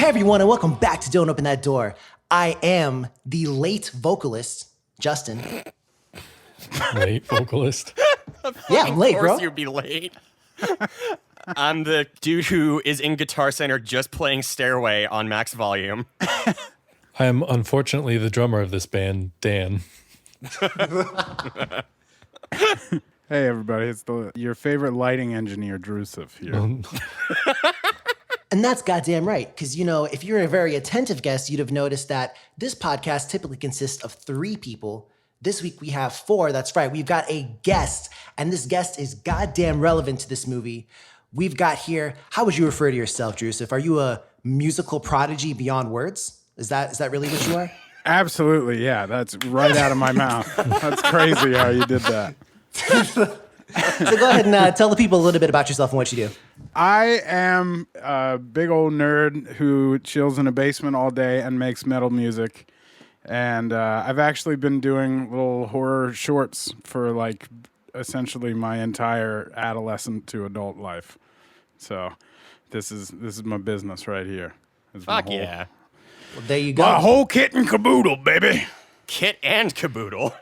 Hey everyone, and welcome back to Don't Open That Door. I am the late vocalist, Justin. Late vocalist? Yeah, I'm late, bro. Of course you'd be late. I'm the dude who is in Guitar Center just playing Stairway on max volume. I am unfortunately the drummer of this band, Dan. Hey everybody, it's your favorite lighting engineer, Drewsif here. And that's goddamn right, because, if you're a very attentive guest, you'd have noticed that this podcast typically consists of 3 people. This week we have 4, that's right. We've got a guest, and this guest is goddamn relevant to this movie. We've got here, how would you refer to yourself, Drewsif? Are you a musical prodigy beyond words? Is that really what you are? Absolutely, yeah. That's right out of my mouth. That's crazy how you did that. So go ahead and tell the people a little bit about yourself and what you do. I am a big old nerd who chills in a basement all day and makes metal music. And I've actually been doing little horror shorts for essentially my entire adolescent to adult life. So this is my business right here. Fuck yeah. Well, there you go. My whole kit and caboodle, baby. Kit and caboodle.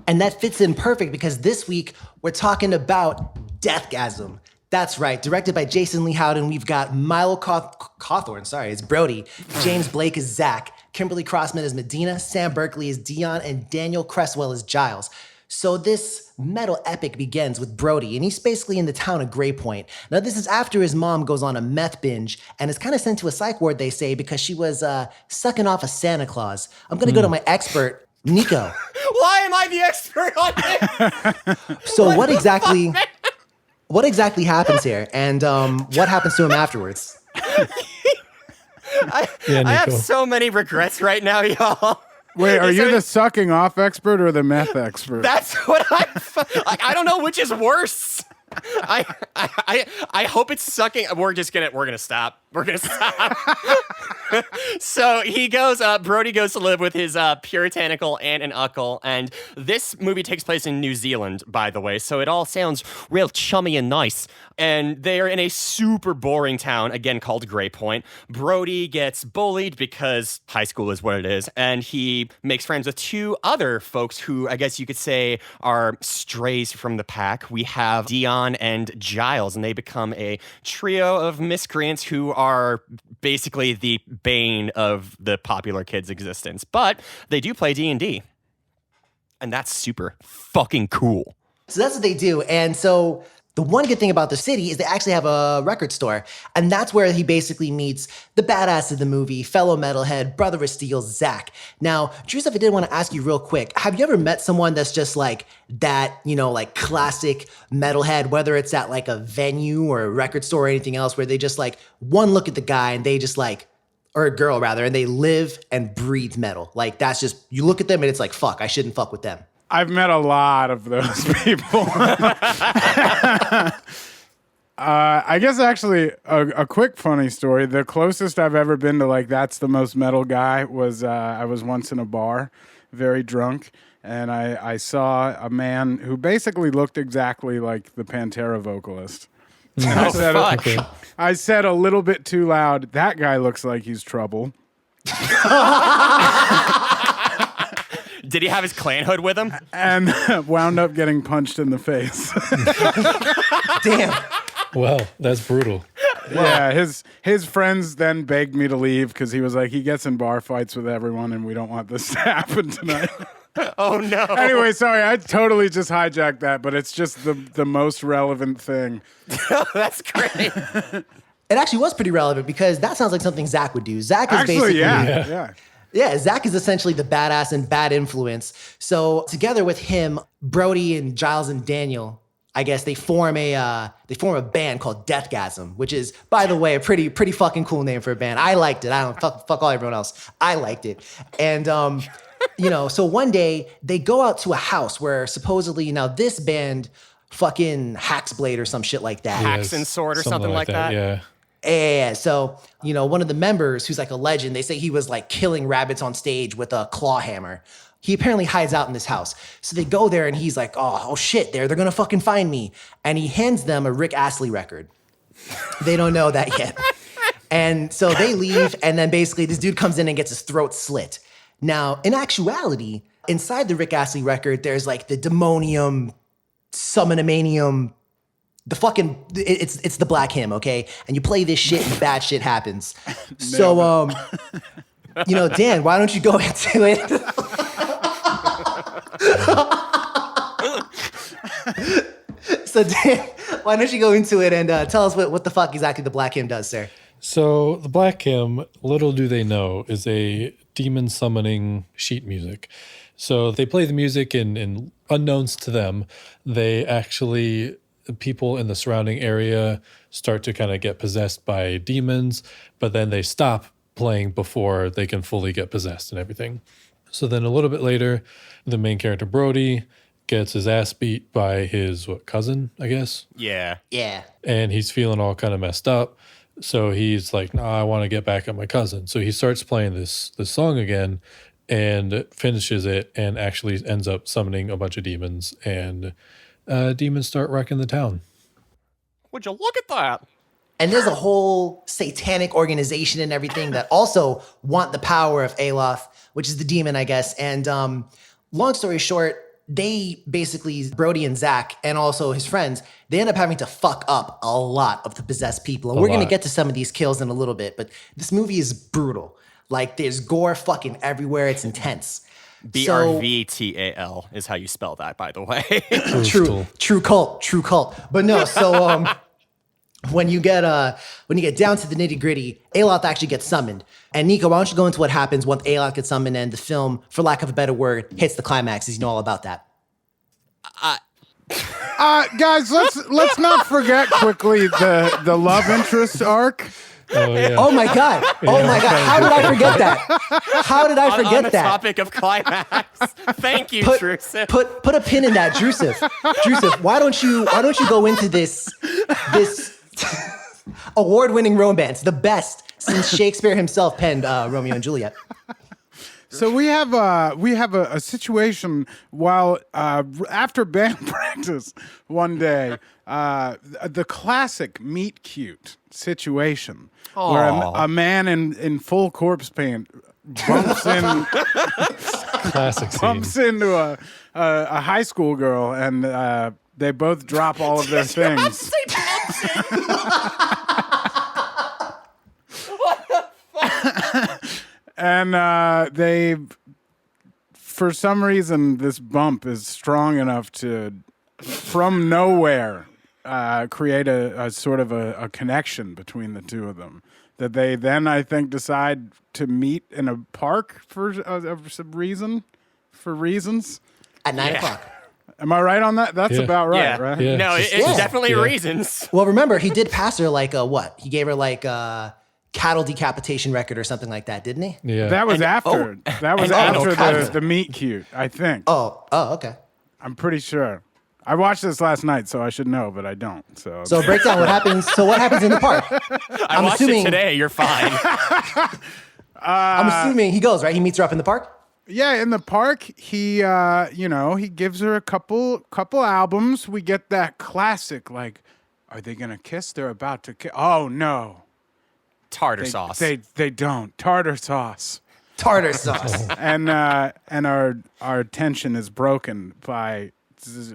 And that fits in perfect because this week we're talking about Deathgasm. That's right, directed by Jason Lei Howden. We've got Milo Cawthorn, it's Brody. James Blake is Zach. Kimberly Crossman is Medina. Sam Berkeley is Dion. And Daniel Cresswell is Giles. So this metal epic begins with Brody, and he's basically in the town of Gray Point. Now, this is after his mom goes on a meth binge and is kind of sent to a psych ward, they say, because she was sucking off a Santa Claus. I'm going to go to my expert, Nico. Why am I the expert on this? So what exactly happens here, and what happens to him afterwards? I have so many regrets right now, y'all. Wait, are you the sucking off expert or the meth expert? That's what I don't know which is worse. I hope it's sucking. We're gonna stop. We're gonna stop. So Brody goes to live with his puritanical aunt and uncle, and this movie takes place in New Zealand, by the way, so it all sounds real chummy and nice. And they're in a super boring town, again called Gray Point. Brody gets bullied because high school is what it is, and he makes friends with 2 other folks who I guess you could say are strays from the pack. We have Dion and Giles, and they become a trio of miscreants who are basically the bane of the popular kids' existence. But they do play D&D, and that's super fucking cool. So that's what they do. And so the one good thing about the city is they actually have a record store. And that's where he basically meets the badass of the movie, fellow metalhead, brother of steel, Zach. Now, Drewsif, I did want to ask you real quick. Have you ever met someone that's just like that, classic metalhead, whether it's at like a venue or a record store or anything else, where they just one look at the guy and they just or a girl rather, and they live and breathe metal. That's just, you look at them and it's like, fuck, I shouldn't fuck with them. I've met a lot of those people. I guess actually a quick funny story. The closest I've ever been to that's the most metal guy was I was once in a bar, very drunk, and I saw a man who basically looked exactly like the Pantera vocalist. I said a little bit too loud, "That guy looks like he's trouble." Did he have his clan hood with him? And wound up getting punched in the face. Damn. Well, that's brutal. Yeah, his friends then begged me to leave because he was like, he gets in bar fights with everyone and we don't want this to happen tonight. Oh, no. Anyway, sorry, I totally just hijacked that, but it's just the most relevant thing. That's great. It actually was pretty relevant because that sounds like something Zach would do. Zach is actually, basically... yeah. Yeah, Zach is essentially the badass and bad influence. So together with him, Brody and Giles and Daniel, I guess they form a band called Deathgasm, which is, by the way, a pretty fucking cool name for a band. I liked it. I don't fuck all everyone else. I liked it. And so one day they go out to a house where supposedly now this band fucking Hacks Blade or some shit like that. Hacks and Sword or something like that. Yeah. Yeah, so, one of the members who's like a legend, they say he was killing rabbits on stage with a claw hammer. He apparently hides out in this house. So they go there and he's like, oh shit, they're gonna fucking find me. And he hands them a Rick Astley record. They don't know that yet. And so they leave, and then basically this dude comes in and gets his throat slit. Now, in actuality, inside the Rick Astley record, there's like the demonium, summonamanium, the fucking, it's the black hymn, okay? And you play this shit and bad shit happens. So, Dan, why don't you go into it? So, Dan, why don't you go into it and tell us what the fuck exactly the black hymn does, sir? So the Black Hymn, little do they know, is a demon summoning sheet music. So they play the music in unknowns to them. They actually, people in the surrounding area start to kind of get possessed by demons, but then they stop playing before they can fully get possessed and everything. So then a little bit later, the main character Brody gets his ass beat by his cousin, I guess. Yeah. Yeah. And he's feeling all kind of messed up. So he's like, no, I want to get back at my cousin. So he starts playing this song again and finishes it and actually ends up summoning a bunch of demons. And demons start wrecking the town. Would you look at that? And there's a whole satanic organization and everything that also want the power of Aloth, which is the demon, I guess. And long story short, they basically, Brody and Zach, and also his friends, they end up having to fuck up a lot of the possessed people. And we're going to get to some of these kills in a little bit, but this movie is brutal. Like, there's gore fucking everywhere. It's intense. BRVTAL is how you spell that, by the way. True cult. But no, so when you get down to the nitty gritty, Aloth actually gets summoned. And Nico, why don't you go into what happens once Aloth gets summoned and the film, for lack of a better word, hits the climax, as you know all about that. Guys, let's not forget quickly the love interest arc. Oh, yeah. Oh my god! How did I forget that? How did I forget on the that? Topic of climax. Thank you, Drewsif. Put a pin in that, Drewsif. Drewsif, why don't you go into this award-winning romance, the best since Shakespeare himself penned Romeo and Juliet? So we have a situation while after band practice one day, the classic meet cute situation where a man in full corpse paint bumps into a high school girl, and they both drop all of their things. And they, for some reason, this bump is strong enough to, from nowhere, create a sort of a connection between the two of them. That they then, I think, decide to meet in a park for some reason, for reasons. At 9 o'clock. Am I right on that? That's about right, right? Yeah. No, it's definitely reasons. Well, remember, he did pass her like what? He gave her like a cattle decapitation record or something like that, didn't he? Yeah. That was after the meet cute, I think. Oh, okay. I'm pretty sure. I watched this last night, so I should know, but I don't. So break down what happens. So what happens in the park? I watched it today. You're fine. I'm assuming he goes, right? He meets her up in the park? Yeah, in the park, he he gives her a couple albums. We get that classic, like, are they gonna kiss? They're about to kiss. Oh no. Tartar sauce. They don't. Tartar sauce. Tartar sauce. And our tension is broken by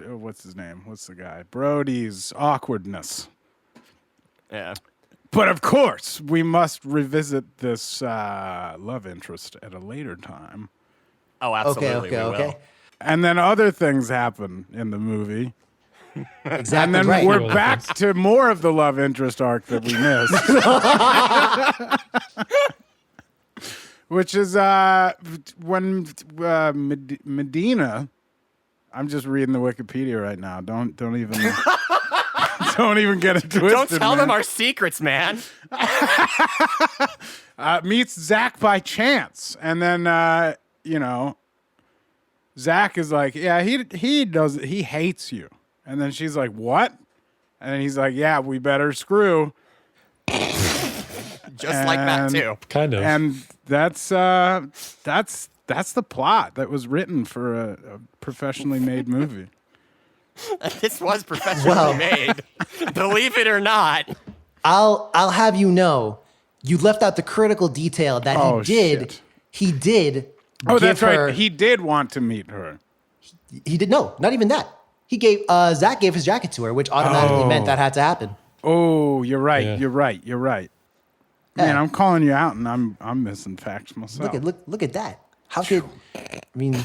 what's his name? What's the guy? Brody's awkwardness. Yeah. But of course, we must revisit this love interest at a later time. Oh, absolutely. We will. And then other things happen in the movie. Exactly. And then right. we're back to more of the love interest arc that we missed. Which is when Medina, I'm just reading the Wikipedia right now. Don't even don't even get it twisted. Don't tell man. them our secrets, man. Meets Zach by chance, and then Zach is like, yeah, he hates you, and then she's like, what? And then he's like, yeah, we better screw. Just like that too. Kind of. And that's the plot that was written for a professionally made movie. This was professionally made. Believe it or not. I'll have you know You left out the critical detail that Oh, he did. shit. He did. Oh, give that's her, right. He did want to meet her. He did no, not even that. He gave Zach gave his jacket to her, which automatically meant that had to happen. Oh, you're right. Yeah. You're right. You're right. Man, Yeah. I'm calling you out, and I'm missing facts myself. Look at that. How could I mean?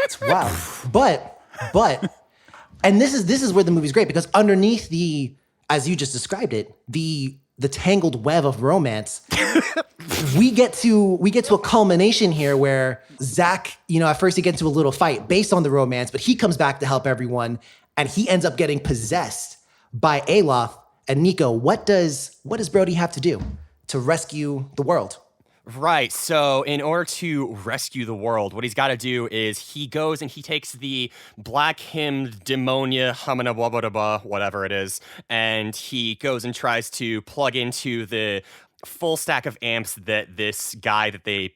It's wild. But and this is where the movie's great because underneath the, as you just described it, the tangled web of romance, we get to a culmination here where Zach, at first he gets into a little fight based on the romance, but he comes back to help everyone, and he ends up getting possessed by Aloth. And Nico, what does Brody have to do to rescue the world? Right. So in order to rescue the world, what he's got to do is he goes and he takes the black hymn demonia humana blah, blah, blah, blah, whatever it is, and he goes and tries to plug into the full stack of amps that this guy that they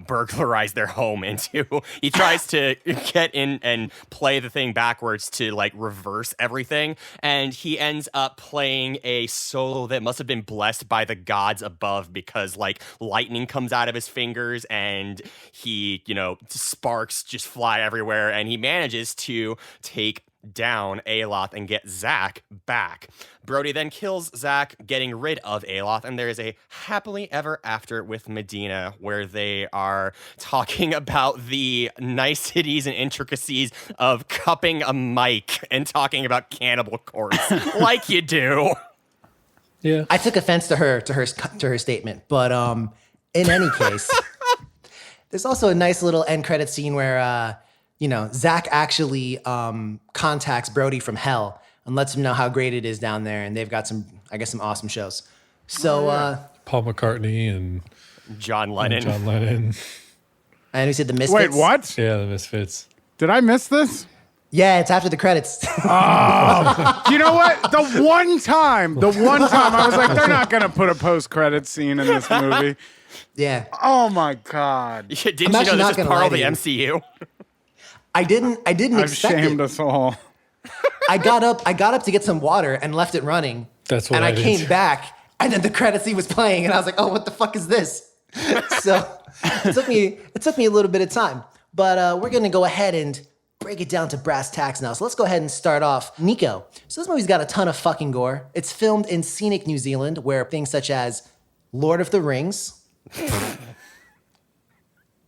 burglarize their home into. He tries to get in and play the thing backwards to like reverse everything, and he ends up playing a solo that must have been blessed by the gods above because like lightning comes out of his fingers and he, sparks just fly everywhere, and he manages to take down Aloth and get Zach back. Brody then kills Zach, getting rid of Aloth, and there is a happily ever after with Medina where they are talking about the niceties and intricacies of cupping a mic and talking about cannibal corpse like you do. Yeah. I took offense to her statement, but in any case, there's also a nice little end credit scene where Zach actually contacts Brody from hell and lets him know how great it is down there, and they've got some awesome shows. So Paul McCartney and John Lennon. John Lennon. and we said the Misfits. Wait, what? Yeah, the Misfits. Did I miss this? Yeah, it's after the credits. You know what? The one time I was like, they're not going to put a post-credit scene in this movie. Yeah, Oh, my God. Didn't you I'm know actually this not is gonna part lie of the to you. MCU? I didn't I've expect shamed it. us all. I got up to get some water and left it running. That's what and I I did. came back, and then the credit scene was playing, and I was like, "Oh, what the fuck is this?" So it took me a little bit of time, but we're gonna go ahead and break it down to brass tacks now. So let's go ahead and start off. Nico. So this movie's got a ton of fucking gore. It's filmed in scenic New Zealand, where things such as Lord of the Rings,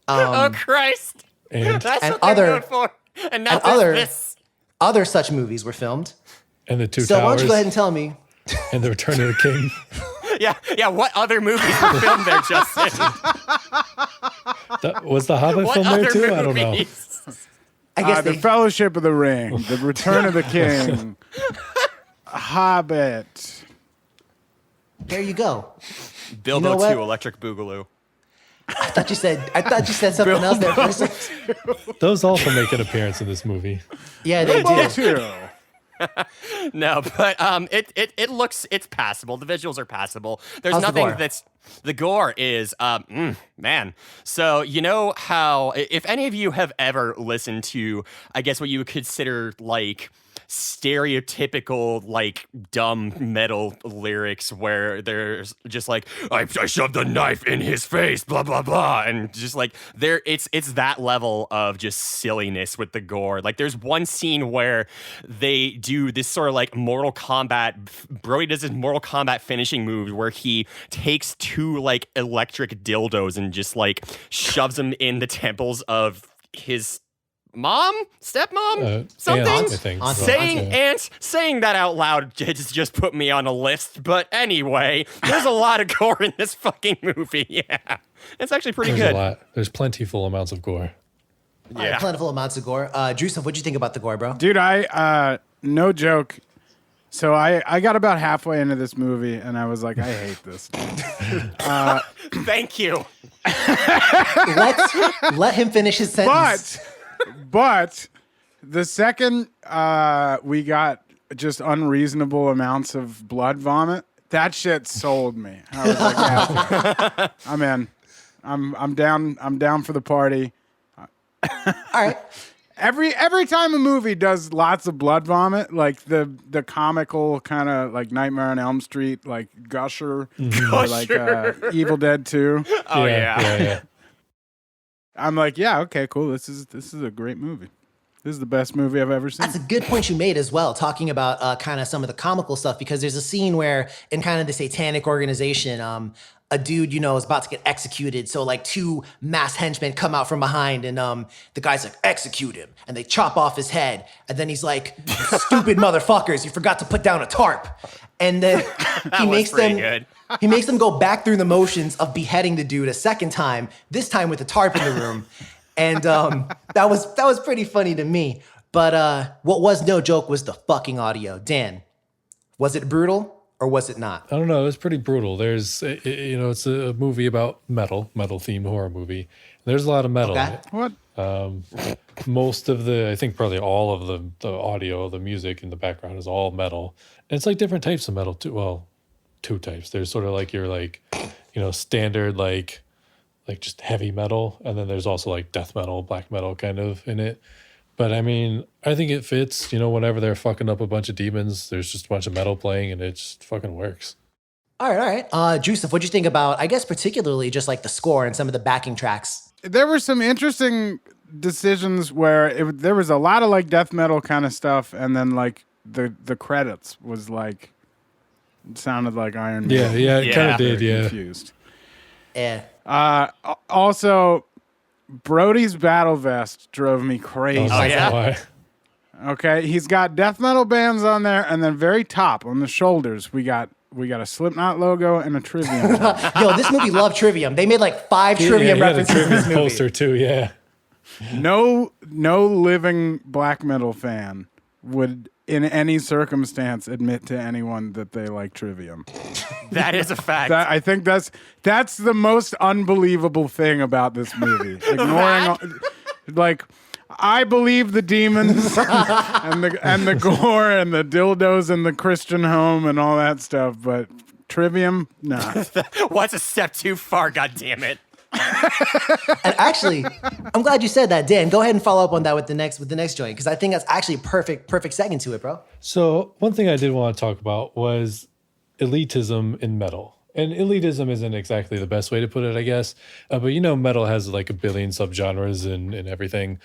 Oh, Christ. And That's and what they're other- known for. And now and this. other such movies were filmed. the Two So why don't Towers you go ahead and tell me? and the Return of the King. Yeah, what other movies were filmed there, Justin? Was the Hobbit What film there other too? I don't know. movies? I guess The Fellowship of the Ring, The Return of the King, Hobbit. there you go. Bilbo You know 2, what? Electric Boogaloo. I thought you said something else there for a second. Those also make an appearance in this movie. Yeah, they Bilbo do. 2. No, but it's passable. The visuals are passable. There's How's the nothing gore? the gore is man. So you know how if any of you have ever listened to I guess what you would consider like stereotypical like dumb metal lyrics where there's just like I shoved a knife in his face blah blah blah and just like there it's that level of just silliness with the gore. Like there's one scene where they do this sort of like Mortal Kombat Brody does this Mortal Kombat finishing move where he takes two like electric dildos and just like shoves them in the temples of his stepmom, something. Aunt, I think. Aunt. Saying that out loud just put me on a list. But anyway, there's a lot of gore in this fucking movie. Yeah, it's actually pretty There's a good. lot. There's plentiful amounts of gore. Yeah, Plentiful amounts of gore. Drewsif, what'd you think about the gore, bro? Dude, I no joke. So I got about halfway into this movie and I was like, I hate this. thank you. Let him finish his sentence. But the second we got just unreasonable amounts of blood vomit, that shit sold me. I was like, yeah, okay. I'm in. I'm down for the party. All right. Every time a movie does lots of blood vomit, like the comical kind of like Nightmare on Elm Street, like Gusher, or like Evil Dead 2. Oh yeah. I'm like, yeah, okay, cool. This is a great movie. This is the best movie I've ever seen. That's a good point you made as well, talking about kind of some of the comical stuff, because there's a scene where in kind of the satanic organization, a dude, is about to get executed. So like two masked henchmen come out from behind and the guy's like, execute him. And they chop off his head. And then he's like, stupid motherfuckers, you forgot to put down a tarp. And then he makes them go back through the motions of beheading the dude a second time, this time with the tarp in the room. And that was pretty funny to me. But what was no joke was the fucking audio. Dan, was it brutal or was it not? I don't know. It was pretty brutal. There's, it's a movie about metal theme horror movie. There's a lot of metal in it. What? Most of I think probably all of the audio, the music in the background is all metal. And it's like different types of metal too. Well, two types. There's sort of like your standard like just heavy metal, and then there's also like death metal, black metal kind of in it. But I mean, I think it fits, whenever they're fucking up a bunch of demons, there's just a bunch of metal playing and it just fucking works. All right. Drewsif, what'd you think about, I guess, particularly just like the score and some of the backing tracks? There were some interesting decisions where there was a lot of like death metal kind of stuff, and then like the credits was like, it sounded like Iron Maiden. Yeah, it kind of did, yeah. Confused. Yeah. Also, Brody's battle vest drove me crazy. Oh, yeah? Why? Okay, he's got death metal bands on there, and then very top on the shoulders, we got a Slipknot logo and a Trivium. Yo, this movie loved Trivium. They made like 5 Trivium references in this movie. Poster too, yeah. No living black metal fan would, in any circumstance, admit to anyone that they like Trivium. That is a fact. I think that's the most unbelievable thing about this movie. Ignoring like, I believe the demons and the gore and the dildos and the Christian home and all that stuff, but Trivium, nah. What's a step too far? God damn it! And actually, I'm glad you said that, Dan. Go ahead and follow up on that with the next joint, because I think that's actually perfect second to it, bro. So one thing I did want to talk about was elitism in metal. And elitism isn't exactly the best way to put it, I guess. But metal has like a billion subgenres and everything.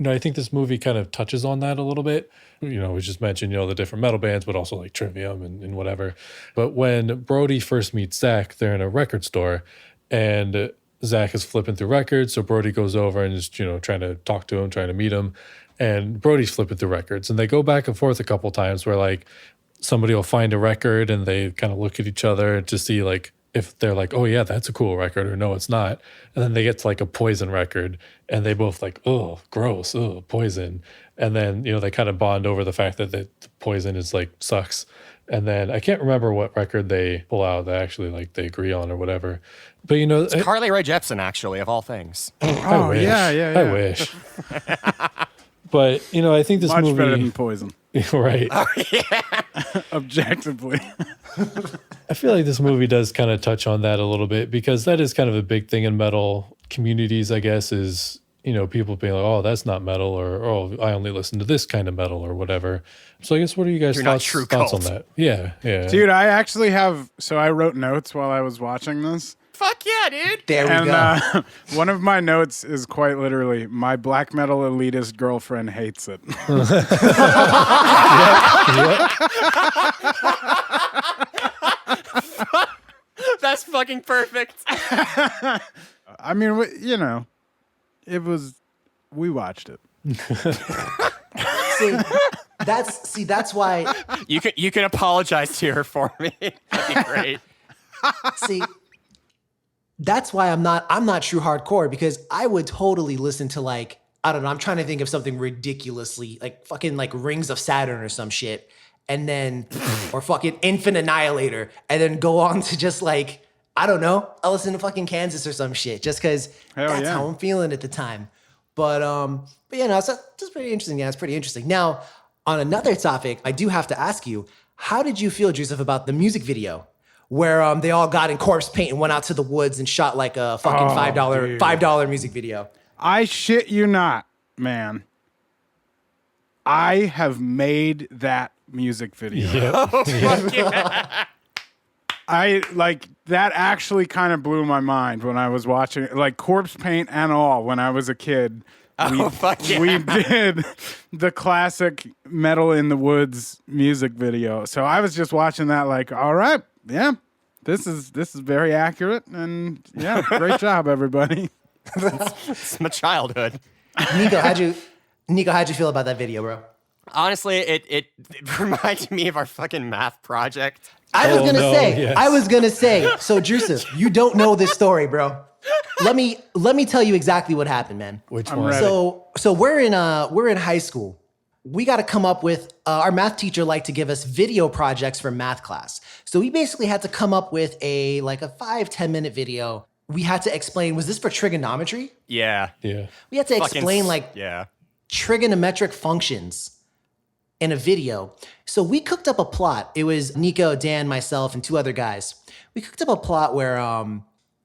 I think this movie kind of touches on that a little bit. We just mentioned, the different metal bands, but also like Trivium and whatever. But when Brody first meets Zach, they're in a record store, and Zach is flipping through records. So Brody goes over and is, trying to talk to him, trying to meet him. And Brody's flipping through records. And they go back and forth a couple times where like somebody will find a record and they kind of look at each other to see like if they're like, oh yeah, that's a cool record, or no, it's not. And then they get to like a Poison record and they both like, oh, gross, oh, Poison. And then, they kind of bond over the fact that the Poison is like sucks. And then I can't remember what record they pull out that actually like they agree on or whatever. But it's Carly Rae Jepsen, actually, of all things. Oh, yeah. I wish. But, I think this much movie... better than Poison. Right. Oh, yeah. Objectively. I feel like this movie does kind of touch on that a little bit, because that is kind of a big thing in metal communities, I guess, is, people being like, oh, that's not metal, or, oh, I only listen to this kind of metal or whatever. So I guess what are you guys' thoughts on that? Yeah. Dude, I actually have... So I wrote notes while I was watching this. Fuck yeah, dude. There we go. One of my notes is quite literally, my black metal elitist girlfriend hates it. That's fucking perfect. I mean, we watched it. That's why You can apologize to her for me. That'd be great. That's why I'm not true hardcore, because I would totally listen to like, I don't know, I'm trying to think of something ridiculously like fucking like Rings of Saturn or some shit, and then or fucking Infant Annihilator, and then go on to just like, I don't know, I'll listen to fucking Kansas or some shit, just because that's how I'm feeling at the time. But it's just pretty interesting. Yeah, it's pretty interesting. Now, on another topic, I do have to ask you, how did you feel, Drewsif, about the music video where they all got in corpse paint and went out to the woods and shot like a fucking $5 music video? I shit you not, man. I have made that music video. Yep. I like that actually kind of blew my mind when I was watching it, like corpse paint and all. When I was a kid, we did the classic Metal in the Woods music video. So I was just watching that, like, all right, yeah, this is very accurate, and yeah, great job, everybody. It's my childhood. Nico, how'd you feel about that video, bro? Honestly, it reminded me of our fucking math project. I was gonna say. Yes. So Drewsif, you don't know this story, bro. Let me tell you exactly what happened, man. Which I'm one? ready. So we're in high school. We got to come up with our math teacher liked to give us video projects for math class. So we basically had to come up with a 5-10 minute video. We had to explain, was this for trigonometry? Yeah. Yeah. We had to explain yeah. trigonometric functions in a video. So we cooked up a plot. It was Nico, Dan, myself, and 2 other guys. We cooked up a plot where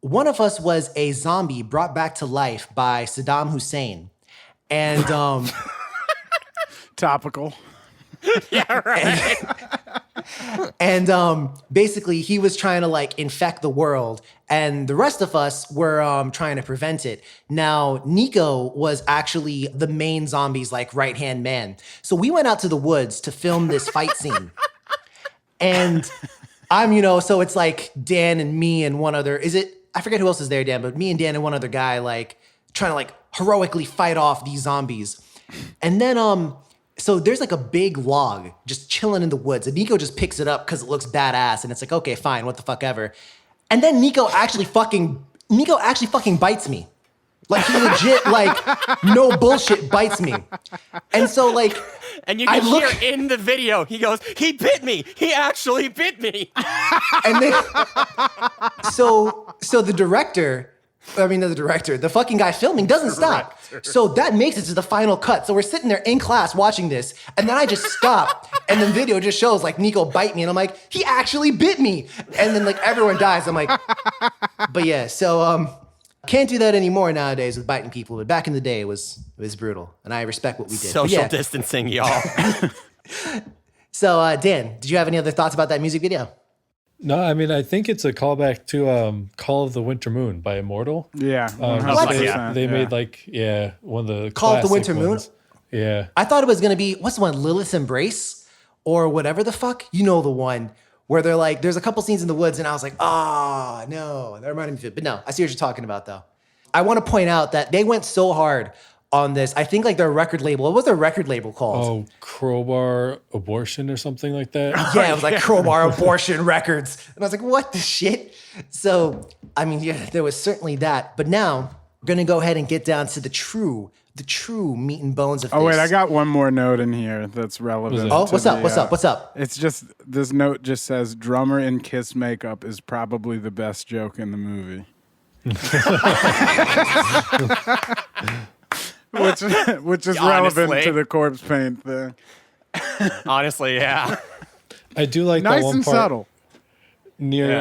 one of us was a zombie brought back to life by Saddam Hussein. And Topical. Yeah, right. and basically he was trying to infect the world, and the rest of us were trying to prevent it. Now Nico was actually the main zombie's right-hand man. So we went out to the woods to film this fight scene. And I'm, so it's Dan and me and one other, I forget who else is there, Dan, but me and Dan and one other guy trying to heroically fight off these zombies. And then so there's a big log just chilling in the woods, and Nico just picks it up because it looks badass, and it's okay, fine, what the fuck ever. And then Nico actually fucking bites me. He legit, no bullshit, bites me. And so And you can hear in the video, he goes, he bit me. He actually bit me. And then so the fucking guy filming doesn't stop. So that makes it to the final cut. So we're sitting there in class watching this, and then I just stop, and the video just shows Nico bite me, and I'm like, he actually bit me. And then everyone dies. I'm like, but yeah, so can't do that anymore nowadays with biting people. But back in the day, it was brutal, and I respect what we did. Social distancing, y'all. So Dan, did you have any other thoughts about that music video? No, I mean, I think it's a callback to Call of the Winter Moon by Immortal. Yeah, 'Cause they 100%, made one of the Call of the classic Winter ones. Moon? Yeah. I thought it was gonna be, what's the one, Lilith's Embrace? Or whatever the fuck? You know the one where they're there's a couple scenes in the woods, and I was like, no, that reminded me of it. But no, I see what you're talking about though. I want to point out that they went so hard on this. I think their record label, what was their record label called? Oh, Crowbar Abortion or something like that. Yeah, it was Crowbar Abortion Records. And I was like, what the shit? So, I mean, yeah, there was certainly that. But now we're going to go ahead and get down to the true meat and bones of this. Oh, wait, I got one more note in here that's relevant. Oh, to what's up? the, What's up? It's just, this note just says, drummer in Kiss makeup is probably the best joke in the movie. Which is relevant Honestly. to the corpse paint thing. Honestly, yeah. I do like Nice that one and part subtle. near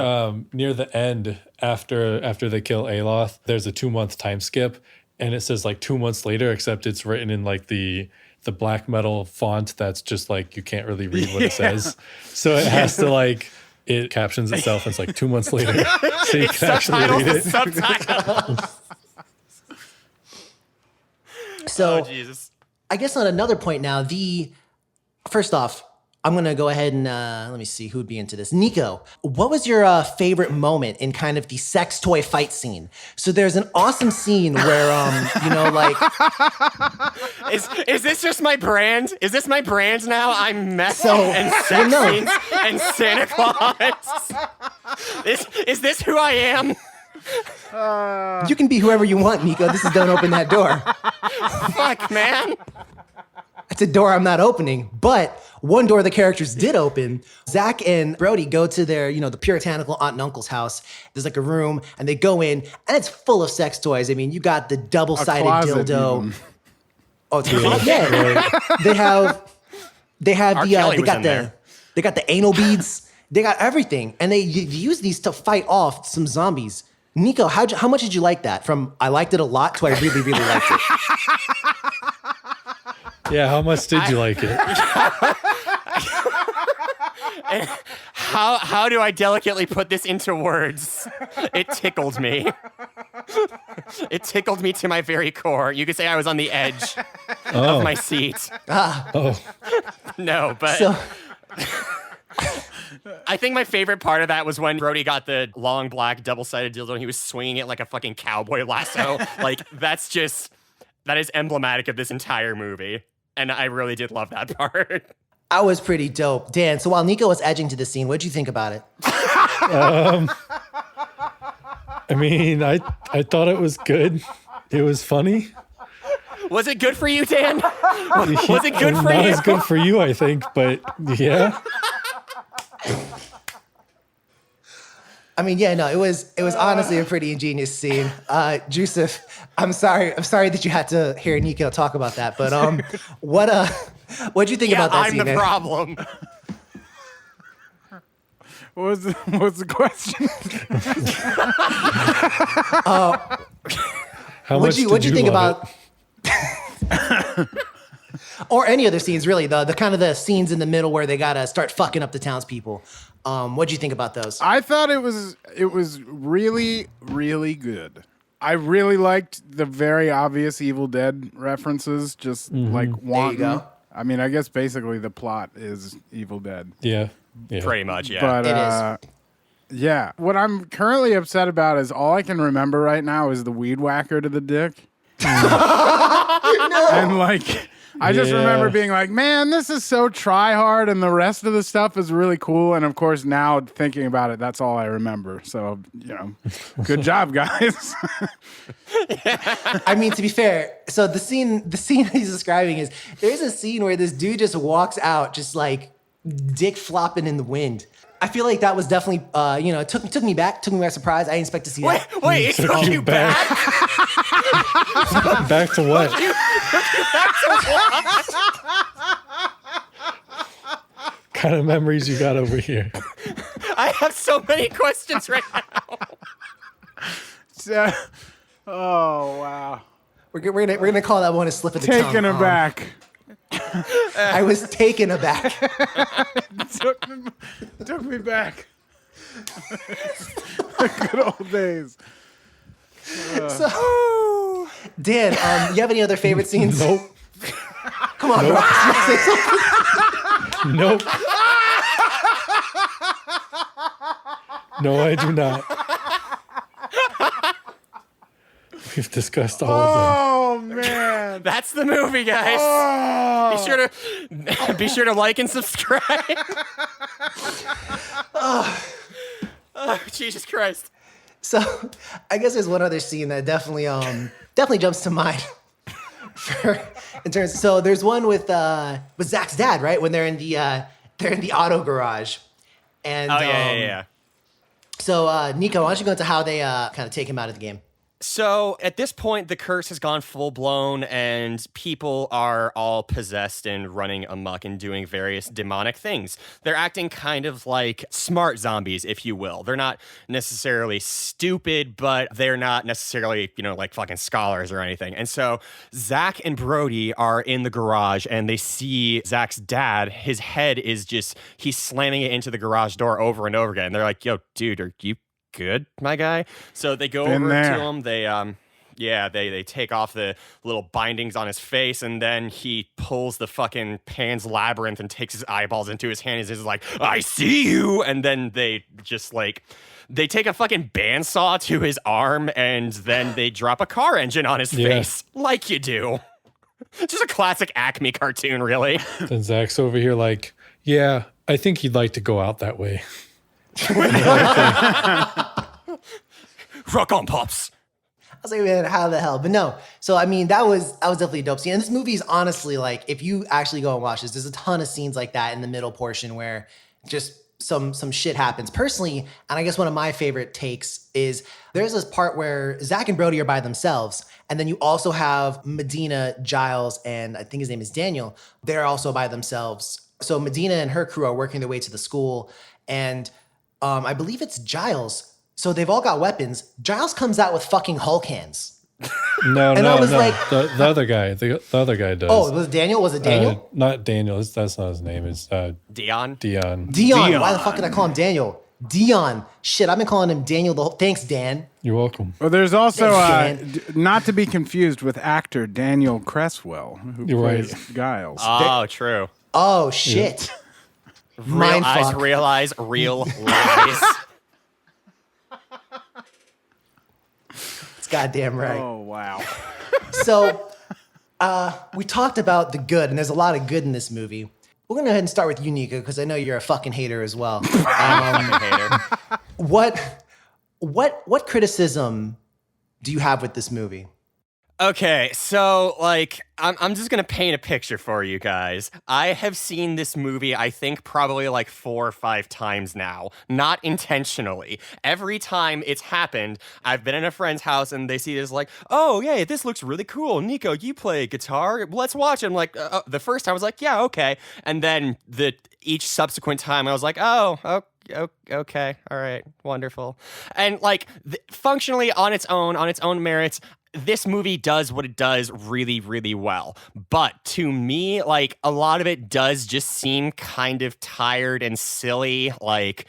the end after they kill Aloth. There's a 2-month time skip, and it says 2 months later, except it's written in the black metal font that's just you can't really read what it says. So it has to it captions itself, and it's 2 months later, so you can actually read it. Subtitles. So, Oh, Jesus. I guess on another point now, first off, I'm going to go ahead and let me see who would be into this. Nico, what was your favorite moment in kind of the sex toy fight scene? So there's an awesome scene where, Is this just my brand? Is this my brand now? I'm meth So- and sex no. scenes and Santa Claus. Is this who I am? you can be whoever you want, Nico. This is don't open that door. Fuck, man. It's a door I'm not opening, but one door the characters did open. Zach and Brody go to their, the puritanical aunt and uncle's house. There's a room, and they go in, and it's full of sex toys. I mean, you got the double-sided closet dildo. even. Oh, it's yeah. They have R. the Kelly they was got in the there. they got the anal beads. They got everything, and they use these to fight off some zombies. Nico, how much did you like that? From I liked it a lot to I really, really liked it. Yeah, how much did you like it? How do I delicately put this into words? It tickled me. It tickled me to my very core. You could say I was on the edge of my seat. Oh, No, but So I think my favorite part of that was when Brody got the long black double-sided dildo and he was swinging it like a fucking cowboy lasso. Like, that is emblematic of this entire movie. And I really did love that part. I was pretty dope. Dan, so while Nico was edging to the scene, what'd you think about it? I mean, I thought it was good. It was funny. Was it good for you, Dan? Was it good for Not you? as good for you, I think, but yeah. I mean, yeah, no, it was honestly a pretty ingenious scene. Drewsif, I'm sorry that you had to hear Nico talk about that, but what'd you think Yeah, about that I'm scene? the man? problem. What was the question? How much What'd did you think love about or any other scenes really, the kind of the scenes in the middle where they gotta start fucking up the townspeople. What'd you think about those? I thought it was really, really good. I really liked the very obvious Evil Dead references, just like wanting. There you go. I mean, I guess basically the plot is Evil Dead. it? Yeah. Pretty much, yeah. But It is. yeah, what I'm currently upset about is all I can remember right now is the weed whacker to the dick. And like, I just Yeah. remember being like, man, this is so try hard, and the rest of the stuff is really cool. And of course, now thinking about it, that's all I remember. So, good job, guys. I mean, to be fair, so the scene he's describing is there's a scene where this dude just walks out, just like dick flopping in the wind. I feel like that was definitely, it took me back, by surprise. I didn't expect to see that. Wait, it took you back? Back to what? Kind of memories you got over here? I have so many questions right now. Oh, wow. We're gonna call that one a slip of the tongue. Taken aback. I was taken aback. Took me back. The good old days. So, Dan, you have any other favorite scenes? Nope. Come on, bro. Nope. No, I do not. We've discussed all of Oh, man. That's the movie, guys. Oh. Be sure to like and subscribe. Oh, Jesus Christ. So, I guess there's one other scene that definitely jumps to mind. So there's one with Zach's dad, right? When they're in the auto garage, and Yeah. So Nico, why don't you go into how they kind of take him out of the game? So at this point, the curse has gone full blown, and people are all possessed and running amok and doing various demonic things. They're acting kind of like smart zombies, if you will. They're not necessarily stupid, but they're not necessarily, like fucking scholars or anything. And so Zach and Brody are in the garage, and they see Zach's dad. His head is he's slamming it into the garage door over and over again. And they're like, yo, dude, are you good, my guy? So they go over to him. They take off the little bindings on his face, and then he pulls the fucking Pan's Labyrinth and takes his eyeballs into his hand. He's like, I see you. And then they they take a fucking bandsaw to his arm, and then they drop a car engine on his face, like you do. Just a classic Acme cartoon, really. Then Zach's over here like, yeah, I think he'd like to go out that way. Rock on, Pops. I was like, man, how the hell? But no. So I mean, that was definitely a dope scene. And this movie is honestly like, if you actually go and watch this, there's a ton of scenes like that in the middle portion where just some shit happens. Personally, and I guess one of my favorite takes is there's this part where Zach and Brody are by themselves, and then you also have Medina, Giles, and I think his name is Daniel. They're also by themselves. So Medina and her crew are working their way to the school, and I believe it's Giles. So they've all got weapons. Giles comes out with fucking Hulk hands. No, And I was like- the other guy. The other guy does. Oh, was it Daniel? Was it Daniel? Not Daniel. That's not his name. It's Dion. Dion. Dion. Why the fuck did I call him Daniel? Dion. Shit, I've been calling him Daniel the whole. Thanks, Dan. You're welcome. Well, there's also Thanks, not to be confused with actor Daniel Cresswell, who You're right. plays Giles. Oh, true. Oh shit. Real Mind eyes, fuck. real eyes, real lies. It's goddamn right. Oh wow. So, we talked about the good, and there's a lot of good in this movie. We're gonna go ahead and start with you, Nico, because I know you're a fucking hater as well. Hater. What criticism do you have with this movie? Okay, so like I'm just gonna paint a picture for you guys. I have seen this movie, I think probably like 4 or 5 times now, not intentionally. Every time it's happened, I've been in a friend's house and they see this like, oh yeah, this looks really cool. Nico, you play guitar. Let's watch it. I'm like, the first time I was like, yeah, okay, and then each subsequent time I was like, oh. Okay, all right, wonderful, and like functionally on its own merits. This movie does what it does really, really well. But to me, like, a lot of it does just seem kind of tired and silly. Like,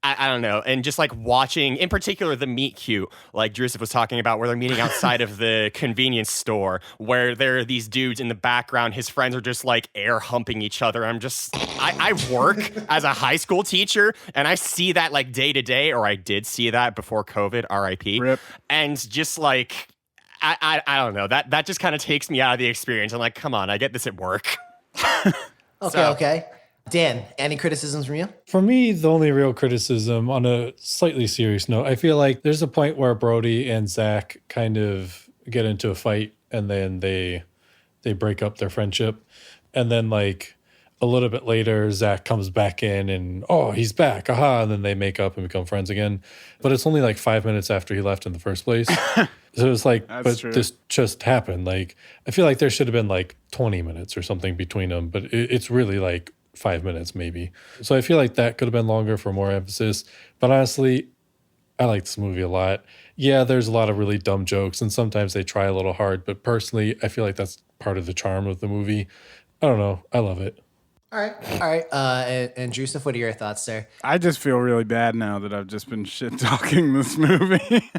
I don't know. And just like watching, in particular, the meet cute, like Drewsif was talking about, where they're meeting outside of the convenience store, where there are these dudes in the background. His friends are just like air humping each other. I work as a high school teacher, and I see that like day to day, or I did see that before COVID, RIP. Rip. And just like, I don't know. That just kind of takes me out of the experience. I'm like, come on, I get this at work. Okay. Dan, any criticisms from you? For me, the only real criticism, on a slightly serious note, I feel like there's a point where Brody and Zach kind of get into a fight, and then they break up their friendship. And then like a little bit later, Zach comes back in and, oh, he's back. Aha. And then they make up and become friends again. But it's only like 5 minutes after he left in the first place. So it's like, but true. this just happened. Like, I feel like there should have been like 20 minutes or something between them, but it's really like 5 minutes maybe. So I feel like that could have been longer for more emphasis. But honestly, I like this movie a lot. Yeah, there's a lot of really dumb jokes, and sometimes they try a little hard. But personally, I feel like that's part of the charm of the movie. I don't know. I love it. All right. And Drewsif, what are your thoughts, sir? I just feel really bad now that I've just been shit talking this movie.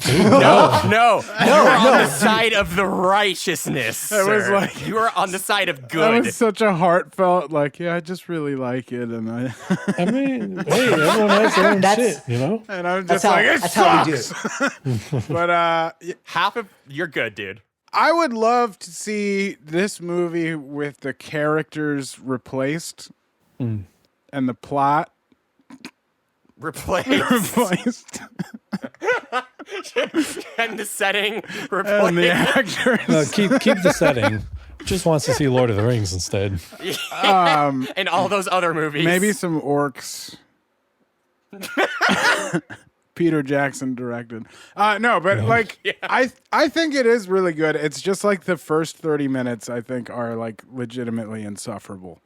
No. You are on the side of the righteousness. It was sir. like- You are on the side of That good. was such a heartfelt, like, yeah, I just really like it, and I mean, hey, everyone has their own That's- shit, you know? and I'm That's just like, it how we do sucks. it. But Half of you're good, dude. I would love to see this movie with the characters replaced and the plot Replace replaced and the setting and replace. the actors. No, keep the setting. Just wants to see Lord of the Rings instead. And all those other movies. Maybe some orcs. Peter Jackson directed. No, but like I think it is really good. It's just like the first 30 minutes I think are like legitimately insufferable.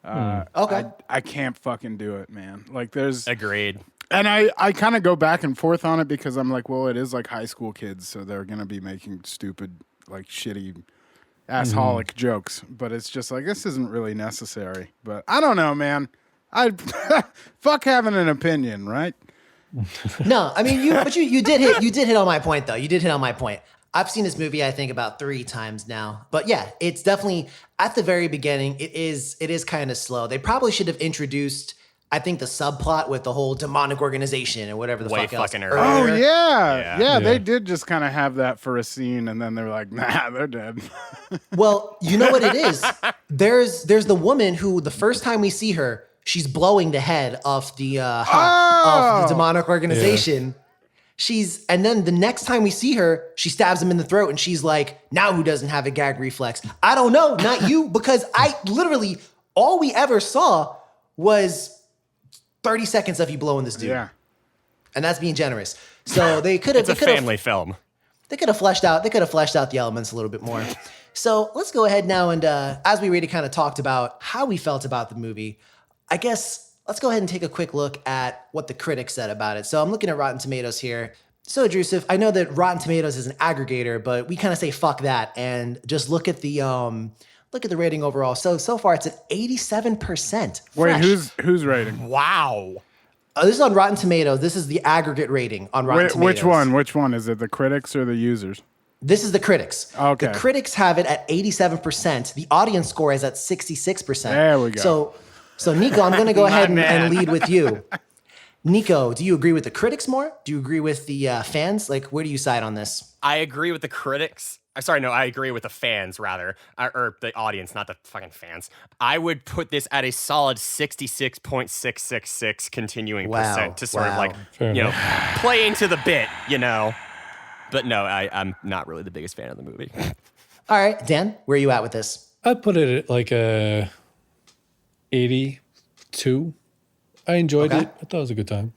Okay. I can't fucking do it, man. Like there's Agreed. and I kind of go back and forth on it because I'm like, well, it is like high school kids, so they're going to be making stupid like shitty assholic jokes, but it's just like this isn't really necessary. But I don't know, man. I fuck having an opinion, right? No, I mean you did hit on my point though. You did hit on my point. I've seen this movie I think about 3 times now. But yeah, it's definitely at the very beginning it is kind of slow. They probably should have introduced I think the subplot with the whole demonic organization or whatever the Way fuck else. fucking earlier. Oh earlier. yeah. They did just kind of have that for a scene, and then they're like, nah, they're dead. Well, you know what it is? There's the woman who the first time we see her, she's blowing the head of the of the demonic organization. And then the next time we see her, she stabs him in the throat and she's like, now who doesn't have a gag reflex? I don't know, not you, because I literally, all we ever saw was 30 seconds of you blowing this dude. Yeah. And that's being generous. So they could have, It's a family film. they could have fleshed out the elements a little bit more. So let's go ahead now and as we already kind of talked about how we felt about the movie, I guess let's go ahead and take a quick look at what the critics said about it. So I'm looking at Rotten Tomatoes here. So, Drewsif, I know that Rotten Tomatoes is an aggregator, but we kind of say fuck that and just look at the rating overall. So far it's at 87%. Wait, Fresh. who's rating? Wow. This is on Rotten Tomatoes. This is the aggregate rating on Rotten Tomatoes. Which one? Which one is it? The critics or the users? This is the critics. Okay. The critics have it at 87%. The audience score is at 66%. There we go. So Nico, I'm going to go ahead and man. lead with you. Nico, do you agree with the critics more? Do you agree with the fans? Like, where do you side on this? I agree with the critics. Sorry, no, I agree with the fans, rather. Or the audience, not the fucking fans. I would put this at a solid 66.666 continuing percent to sort of like, Fair you know, enough. play into the bit, you know. But no, I'm not really the biggest fan of the movie. All right, Dan, where are you at with this? I'd put it at like a 82. I enjoyed Okay. it. I thought it was a good time.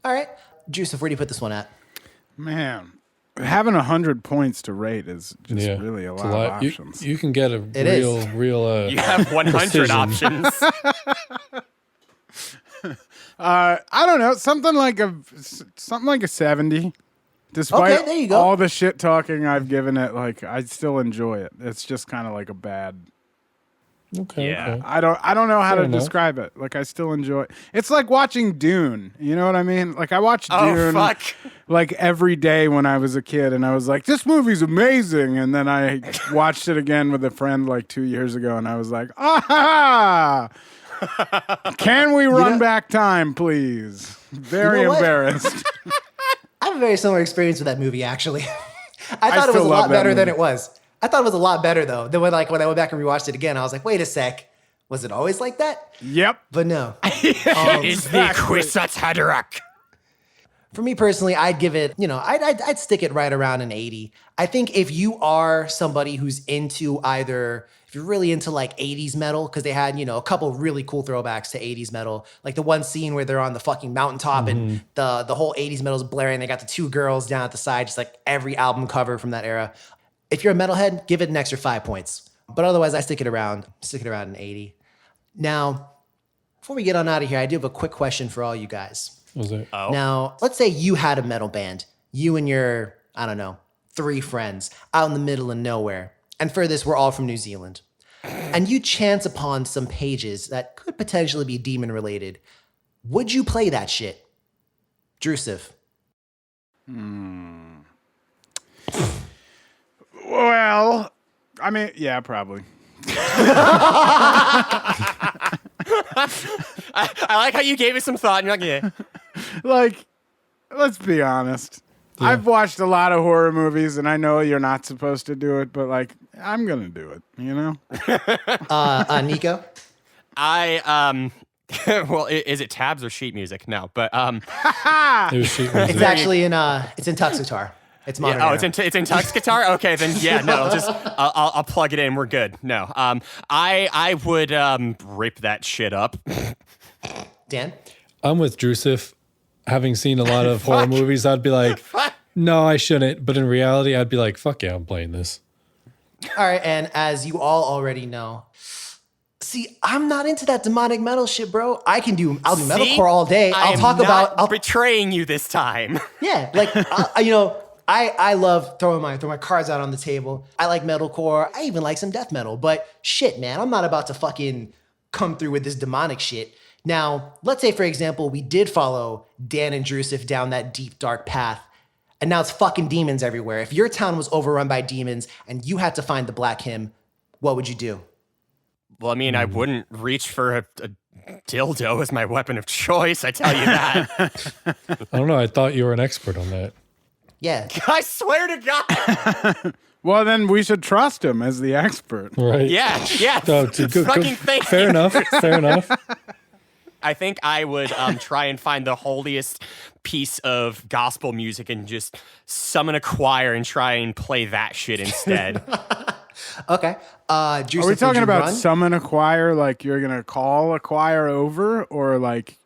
All right. Drewsif, where do you put this one at? Man, having 100 points to rate is just Yeah, really a it's lot of You, options. you can get a It is. real. You have 100 precision. options. I don't know, something like a 70. Despite Okay, there you go. all the shit talking I've given it, like I still enjoy it. It's just kind of like a bad. Okay. Yeah. Okay. I don't know how Fair to enough. describe it. Like I still enjoy it. It's like watching Dune. You know what I mean? Like I watched Oh, Dune fuck. like every day when I was a kid, and I was like, "This movie's amazing." And then I watched it again with a friend like 2 years ago, and I was like, "Ah, can we run back time, please?" Very You know what? embarrassed. I have a very similar experience with that movie, actually. I thought it was still a love lot that better than movie. it was. I thought it was a lot better, though. Then when I went back and rewatched it again, I was like, wait a sec. Was it always like that? Yep. But no. Is the Quisatz Haderach. For me personally, I'd give it, I'd stick it right around an 80. I think if you are somebody who's into if you're really into like 80s metal, because they had, a couple really cool throwbacks to 80s metal, like the one scene where they're on the fucking mountaintop and the whole 80s metal's blaring. They got the two girls down at the side, just like every album cover from that era. If you're a metalhead, give it an extra 5 points. But otherwise, I stick it around an 80. Now, before we get on out of here, I do have a quick question for all you guys. Was it? Now, let's say you had a metal band, you and your, 3 friends out in the middle of nowhere. And for this, we're all from New Zealand. And you chance upon some pages that could potentially be demon related. Would you play that shit? Drewsif. Well, I mean, yeah, probably. I like how you gave it some thought and you're like, yeah. Like, let's be honest. I've watched a lot of horror movies, and I know you're not supposed to do it, but like, I'm gonna do it. You know? Nico? Well, is it tabs or sheet music? No, but It was sheet music. It's actually in Tux Guitar. It's modern. oh, era. it's in Tux Guitar. Okay, then yeah, no, I'll plug it in. We're good. No, I would rip that shit up. Dan? I'm with Drewsif. Having seen a lot of horror movies, I'd be like, no, I shouldn't. But in reality, I'd be like, fuck yeah, I'm playing this. All right, and as you all already know, see, I'm not into that demonic metal shit, bro. I'll do metalcore all day. I'll betraying you this time. Yeah, like I love throwing my cards out on the table. I like metalcore. I even like some death metal. But shit, man, I'm not about to fucking come through with this demonic shit. Now, let's say, for example, we did follow Dan and Drewsif down that deep, dark path, and now it's fucking demons everywhere. If your town was overrun by demons and you had to find the Black Hymn, what would you do? Well, I mean, I wouldn't reach for a dildo as my weapon of choice. I tell you that. I don't know. I thought you were an expert on that. Yeah. I swear to God. Well, then we should trust him as the expert. Right? Yeah. No, good. Fucking thank Fair you. enough. Fair enough. I think I would try and find the holiest piece of gospel music and just summon a choir and try and play that shit instead. Okay. Drewsif, Are we talking about run? summon a choir, like you're gonna call a choir over, or like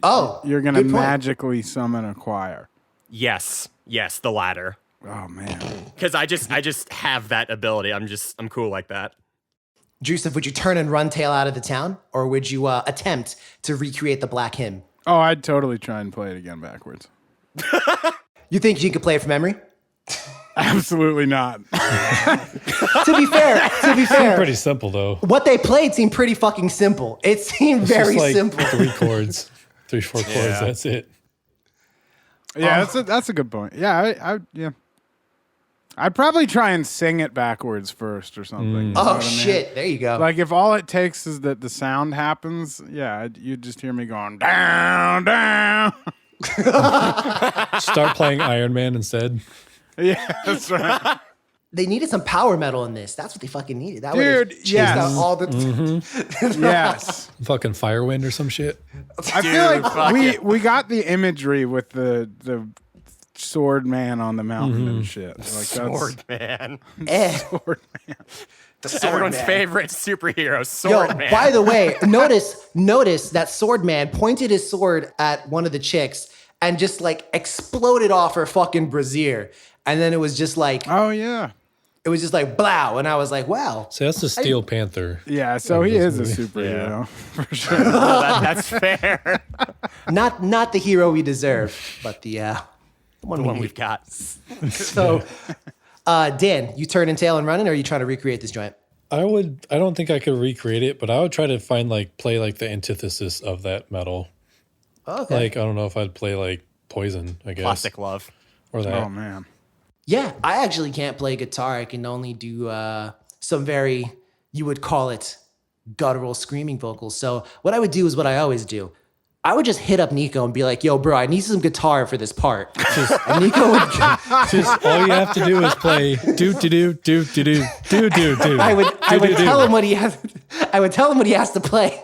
you're gonna good point. magically summon a choir? Yes, the latter. Oh man. Because I just have that ability. I'm cool like that. Drewsif, would you turn and run tail out of the town, or would you attempt to recreate the Black Hymn? Oh, I'd totally try and play it again backwards. You think you could play it from memory? Absolutely not. To be fair, Pretty simple though. what they played seemed pretty fucking simple. It seemed It's very just like simple. 3 chords, 3-4 chords. That's it. Yeah, that's a good point. Yeah, yeah. I'd probably try and sing it backwards first or something. You know Oh what I mean? shit! There you go. Like if all it takes is that the sound happens, yeah, you'd just hear me going down, down. Start playing Iron Man instead. Yeah, that's right. They needed some power metal in this. That's what they fucking needed. That Dude, would have chased yes. out all the. Yes. Fucking Firewind or some shit. I feel fuck like it. we got the imagery with the sword man on the mountain and shit. Like Sword Man. sword man. The sword Everyone's man. favorite superhero, Yo, Sword Man. by the way, notice that sword man pointed his sword at one of the chicks and just like exploded off her fucking brassiere. And then it was just like Oh yeah. blow. And I was like, wow. So that's the Steel Panther. Yeah, so he this is a movie. superhero for sure. That's fair. Not the hero we deserve, but the one, The one we we've got. So, Dan, you turning tail and running, or are you trying to recreate this joint? I don't think I could recreate it, but I would try to play like the antithesis of that metal. Okay. Like, I don't know if I'd play like Poison, I guess. Plastic Love. Or that. Oh man. Yeah, I actually can't play guitar. I can only do some very, you would call it, guttural screaming vocals. So what I would do is what I always do. I would just hit up Nico and be like, yo, bro, I need some guitar for this part. And Nico would... Just all you have to do is play do do do do do do do do do. I would tell him what he has. I would tell him what he has to play,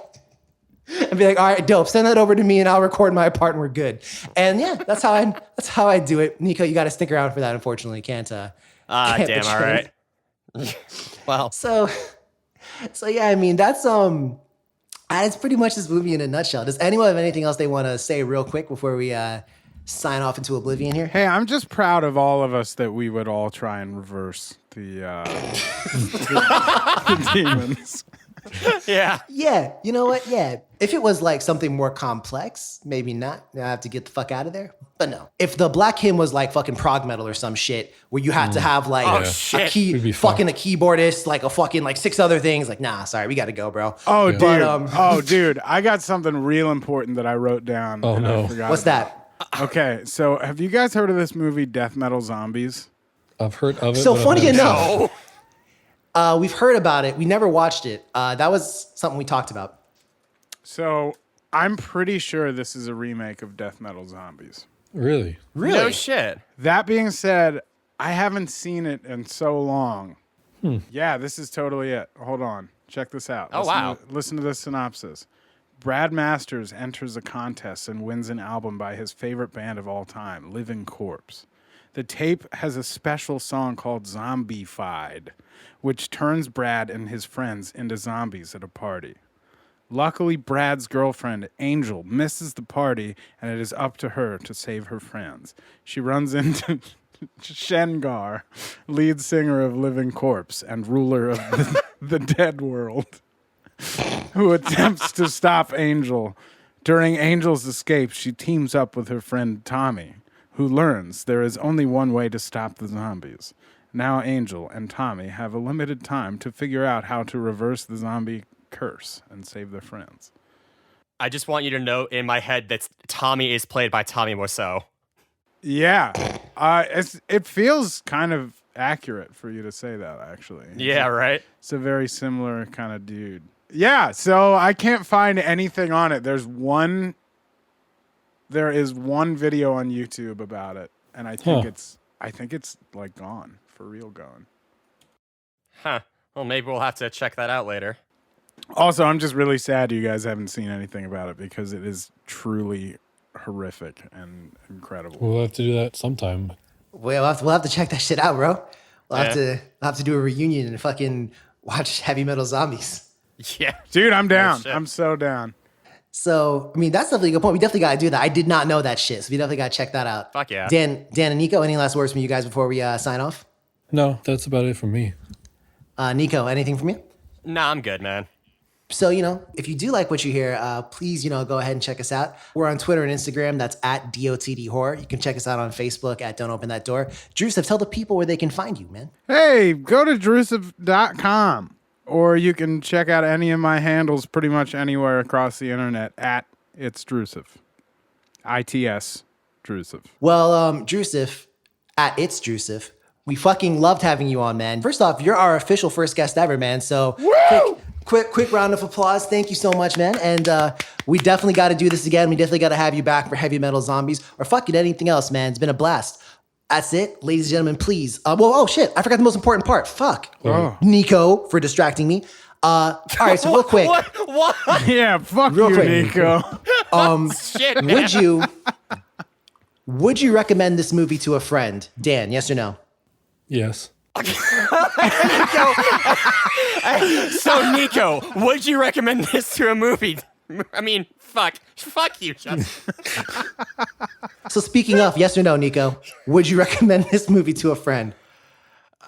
and be like, "All right, dope. Send that over to me, and I'll record my part, and we're good." And yeah, that's how I do it. Nico, you got to stick around for that. Unfortunately, can't. Can't Damn, all betray. right. Well, So yeah, I mean that's pretty much this movie in a nutshell. Does anyone have anything else they want to say real quick before we sign off into oblivion here? Hey, I'm just proud of all of us that we would all try and reverse the demons. yeah. Yeah, you know what? Yeah. If it was like something more complex, maybe not. I have to get the fuck out of there. But no. If the Black Hymn was like fucking prog metal or some shit where you had to have like Oh, a shit. We'd be fucking a keyboardist, like a fucking like 6 other things, like, nah, sorry, we gotta go, bro. Oh, dude. But, Dude, I got something real important that I wrote down. Oh, and no. I forgot what's about. that? Okay, so have you guys heard of this movie, Death Metal Zombies? I've heard of it. So but I've funny never enough, Oh, we've heard about it. We never watched it. That was something we talked about. So I'm pretty sure this is a remake of Death Metal Zombies. Really? Really? no shit. That being said, I haven't seen it in so long. Yeah, this is totally it. Hold on. Check this out. Oh, wow. Listen to this synopsis. Brad Masters enters a contest and wins an album by his favorite band of all time, Living Corpse. The tape has a special song called Zombified, which turns Brad and his friends into zombies at a party. Luckily, Brad's girlfriend, Angel, misses the party, and it is up to her to save her friends. She runs into Shengar, lead singer of Living Corpse and ruler of the dead world, who attempts to stop Angel. During Angel's escape, she teams up with her friend Tommy, who learns there is only one way to stop the zombies. Now Angel and Tommy have a limited time to figure out how to reverse the zombie curse and save their friends. I just want you to know in my head that Tommy is played by Tommy Wiseau. Yeah. It feels kind of accurate for you to say that, actually. Yeah, right? It's a very similar kind of dude. Yeah, so I can't find anything on it. There is one video on YouTube about it, and I think it's like gone, for real gone. Huh. Well, maybe we'll have to check that out later. Also, I'm just really sad you guys haven't seen anything about it because it is truly horrific and incredible. We'll have to do that sometime. We'll have to check that shit out, bro. We'll Yeah. have to do a reunion and fucking watch Heavy Metal Zombies. Yeah. Dude, I'm down. shit. I'm so down. So, I mean, that's definitely a good point. We definitely got to do that. I did not know that shit, so we definitely got to check that out. Fuck yeah. Dan and Nico, any last words from you guys before we sign off? No, that's about it for me. Nico, anything from you? Nah, I'm good, man. So, if you do like what you hear, please, go ahead and check us out. We're on Twitter and Instagram. That's at DOTD Horror. You can check us out on Facebook at Don't Open That Door. Drewsif, tell the people where they can find you, man. Hey, go to Drewsif.com, or you can check out any of my handles pretty much anywhere across the internet at It's Drewsif. ITS Drewsif. Well, Drewsif, at It's Drewsif, we fucking loved having you on, man. First off, you're our official first guest ever, man. So quick round of applause. Thank you so much, man. And we definitely got to do this again. We definitely got to have you back for Heavy Metal Zombies or fucking anything else, man. It's been a blast. That's it, ladies and gentlemen, please. Oh shit, I forgot the most important part. Fuck. Oh. Nico for distracting me. All right, so real quick. What? Yeah, fuck Real you, quick. Nico. Shit, man. Would you recommend this movie to a friend? Dan, yes or no? Yes. So, Nico, would you recommend this to a movie? I mean, fuck you, Justin. So speaking of, yes or no, Nico, would you recommend this movie to a friend?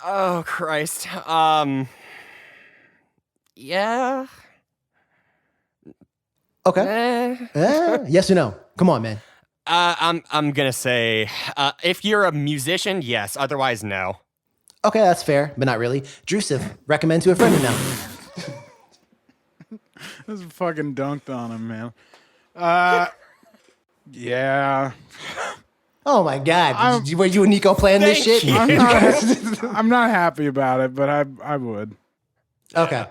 Oh, Christ. Yeah. Okay. Yes or no? Come on, man. I'm gonna say, if you're a musician, yes. Otherwise, no. Okay, that's fair, but not really. Drewsif, recommend to a friend or no? This is fucking dunked on him, man. Yeah. Oh my God. Were you and Nico playing this Thank shit? you. I'm not happy about it, but I would. Okay.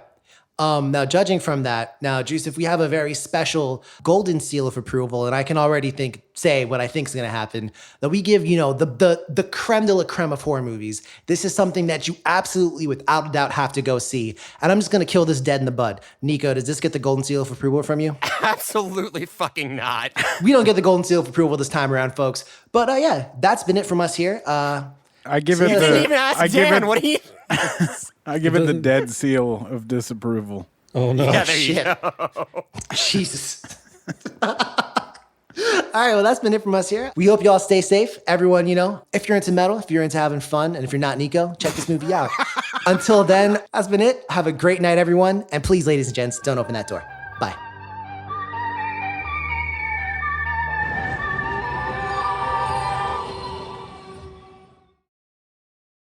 Now, judging from that, Drewsif, we have a very special golden seal of approval, and I can already say what I think is going to happen. That we give, the creme de la creme of horror movies. This is something that you absolutely, without a doubt, have to go see. And I'm just going to kill this dead in the bud. Nico, does this get the golden seal of approval from you? Absolutely fucking not. We don't get the golden seal of approval this time around, folks. But yeah, that's been it from us here. I give it You the. didn't even ask I give Dan. it. What do you? I give it the dead seal of disapproval. Oh no. Yeah, there you shit. go. Jesus. All right, well, that's been it from us here. We hope you all stay safe. Everyone, if you're into metal, if you're into having fun, and if you're not Nico, check this movie out. Until then, that's been it. Have a great night, everyone. And please, ladies and gents, don't open that door. Bye.